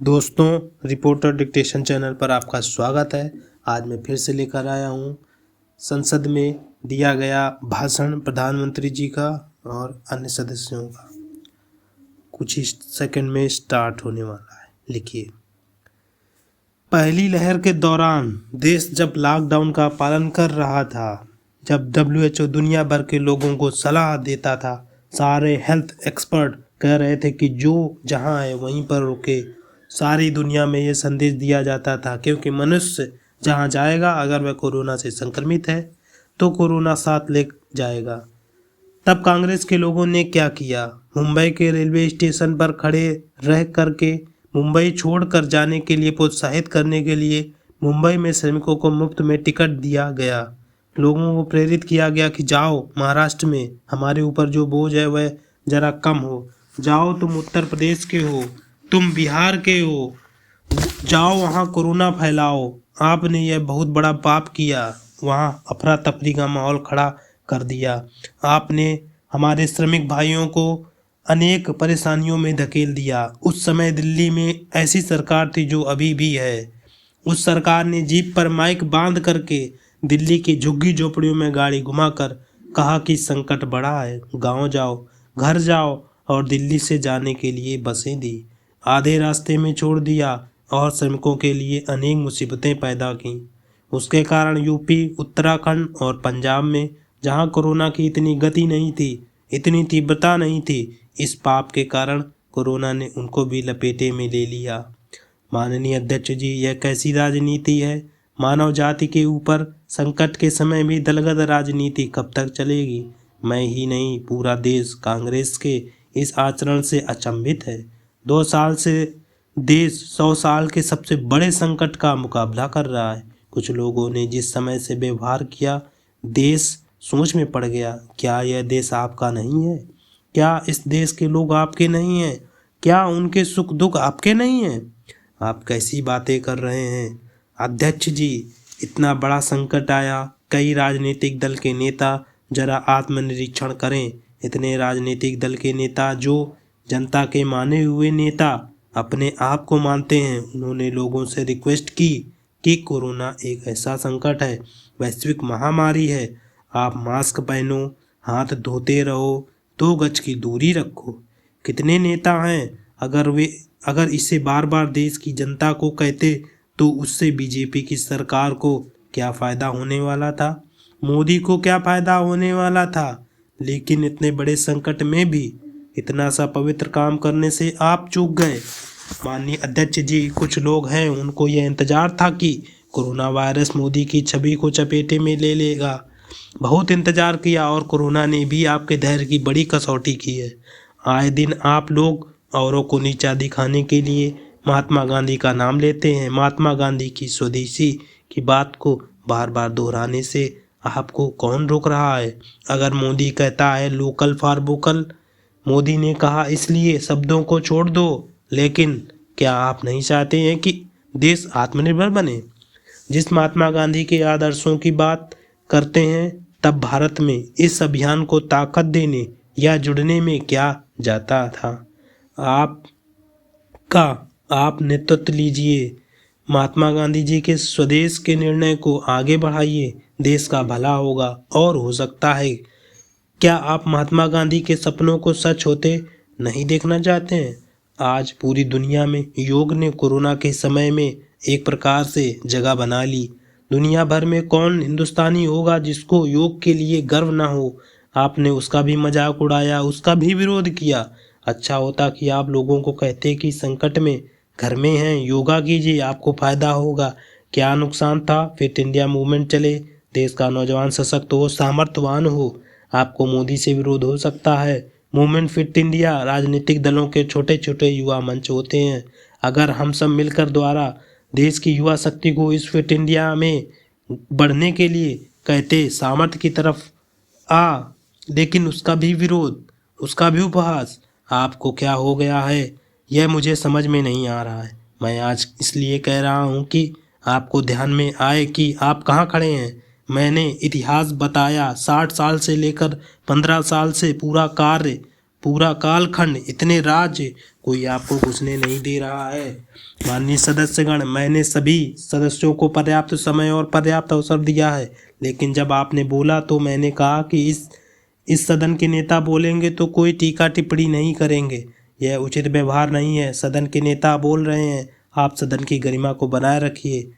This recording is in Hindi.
दोस्तों, रिपोर्टर डिक्टेशन चैनल पर आपका स्वागत है। आज मैं फिर से लेकर आया हूँ संसद में दिया गया भाषण प्रधानमंत्री जी का और अन्य सदस्यों का। कुछ ही सेकंड में स्टार्ट होने वाला है। लिखिए। पहली लहर के दौरान देश जब लॉकडाउन का पालन कर रहा था, जब WHO दुनिया भर के लोगों को सलाह देता था, सारे हेल्थ एक्सपर्ट कह रहे थे कि जो जहाँ है वहीं पर रुके। सारी दुनिया में ये संदेश दिया जाता था क्योंकि मनुष्य जहाँ जाएगा, अगर वह कोरोना से संक्रमित है तो कोरोना साथ ले जाएगा। तब कांग्रेस के लोगों ने क्या किया? मुंबई के रेलवे स्टेशन पर खड़े रह करके मुंबई छोड़कर जाने के लिए प्रोत्साहित करने के लिए मुंबई में श्रमिकों को मुफ्त में टिकट दिया गया। लोगों को प्रेरित किया गया कि जाओ महाराष्ट्र में, हमारे ऊपर जो बोझ है वह जरा कम हो। जाओ, तुम उत्तर प्रदेश के हो, तुम बिहार के हो, जाओ वहाँ कोरोना फैलाओ। आपने यह बहुत बड़ा पाप किया, वहाँ अफरा तफरी का माहौल खड़ा कर दिया। आपने हमारे श्रमिक भाइयों को अनेक परेशानियों में धकेल दिया। उस समय दिल्ली में ऐसी सरकार थी जो अभी भी है। उस सरकार ने जीप पर माइक बांध करके दिल्ली की झुग्गी झोपड़ियों में गाड़ी घुमाकर कहा कि संकट बड़ा है, गांव जाओ, घर जाओ, और दिल्ली से जाने के लिए बसें दी। आधे रास्ते में छोड़ दिया और श्रमिकों के लिए अनेक मुसीबतें पैदा की। उसके कारण यूपी, उत्तराखंड और पंजाब में, जहां कोरोना की इतनी गति नहीं थी, इतनी तीव्रता नहीं थी, इस पाप के कारण कोरोना ने उनको भी लपेटे में ले लिया। माननीय अध्यक्ष जी, यह कैसी राजनीति है? मानव जाति के ऊपर संकट के समय भी दलगत राजनीति कब तक चलेगी? मैं ही नहीं, पूरा देश कांग्रेस के इस आचरण से अचंभित है। 2 साल से देश 100 साल के सबसे बड़े संकट का मुकाबला कर रहा है। कुछ लोगों ने जिस समय से व्यवहार किया, देश सोच में पड़ गया। क्या यह देश आपका नहीं है? क्या इस देश के लोग आपके नहीं हैं? क्या उनके सुख दुख आपके नहीं हैं? आप कैसी बातें कर रहे हैं अध्यक्ष जी? इतना बड़ा संकट आया, कई राजनीतिक दल के नेता जरा आत्मनिरीक्षण करें। इतने राजनीतिक दल के नेता जो जनता के माने हुए नेता अपने आप को मानते हैं, उन्होंने लोगों से रिक्वेस्ट की कि कोरोना एक ऐसा संकट है, वैश्विक महामारी है, आप मास्क पहनो, हाथ धोते रहो, 2 गज की दूरी रखो। कितने नेता हैं? अगर इसे बार बार देश की जनता को कहते तो उससे बीजेपी की सरकार को क्या फ़ायदा होने वाला था? मोदी को क्या फ़ायदा होने वाला था? लेकिन इतने बड़े संकट में भी इतना सा पवित्र काम करने से आप चूक गए। माननीय अध्यक्ष जी, कुछ लोग हैं, उनको यह इंतज़ार था कि कोरोना वायरस मोदी की छवि को चपेटे में ले लेगा। बहुत इंतज़ार किया और कोरोना ने भी आपके धैर्य की बड़ी कसौटी की है। आए दिन आप लोग औरों को नीचा दिखाने के लिए महात्मा गांधी का नाम लेते हैं। महात्मा गांधी की स्वदेशी की बात को बार बार दोहराने से आपको कौन रोक रहा है? अगर मोदी कहता है लोकल फॉर वोकल, मोदी ने कहा इसलिए शब्दों को छोड़ दो, लेकिन क्या आप नहीं चाहते हैं कि देश आत्मनिर्भर बने? जिस महात्मा गांधी के आदर्शों की बात करते हैं, तब भारत में इस अभियान को ताकत देने या जुड़ने में क्या जाता था? आप नेतृत्व लीजिए, महात्मा गांधी जी के स्वदेश के निर्णय को आगे बढ़ाइए, देश का भला होगा। और हो सकता है, क्या आप महात्मा गांधी के सपनों को सच होते नहीं देखना चाहते हैं? आज पूरी दुनिया में योग ने कोरोना के समय में एक प्रकार से जगह बना ली। दुनिया भर में कौन हिंदुस्तानी होगा जिसको योग के लिए गर्व ना हो? आपने उसका भी मजाक उड़ाया, उसका भी विरोध किया। अच्छा होता कि आप लोगों को कहते कि संकट में घर में हैं, योगा कीजिए, आपको फ़ायदा होगा। क्या नुकसान था? फिट इंडिया मूवमेंट चले, देश का नौजवान सशक्त हो, सामर्थ्यवान हो। आपको मोदी से विरोध हो सकता है। मूवमेंट फिट इंडिया राजनीतिक दलों के छोटे छोटे युवा मंच होते हैं। अगर हम सब मिलकर द्वारा देश की युवा शक्ति को इस फिट इंडिया में बढ़ने के लिए कहते, सामर्थ्य की तरफ आ, लेकिन उसका भी विरोध, उसका भी उपहास। आपको क्या हो गया है, यह मुझे समझ में नहीं आ रहा है। मैं आज इसलिए कह रहा हूँ कि आपको ध्यान में आए कि आप कहाँ खड़े हैं। मैंने इतिहास बताया, 60 साल से लेकर 15 साल से पूरा कालखंड, इतने राज्य, कोई आपको घुसने नहीं दे रहा है। माननीय सदस्यगण, मैंने सभी सदस्यों को पर्याप्त समय और पर्याप्त अवसर दिया है, लेकिन जब आपने बोला तो मैंने कहा कि इस सदन के नेता बोलेंगे तो कोई टीका टिप्पणी नहीं करेंगे। यह उचित व्यवहार नहीं है। सदन के नेता बोल रहे हैं, आप सदन की गरिमा को बनाए रखिए।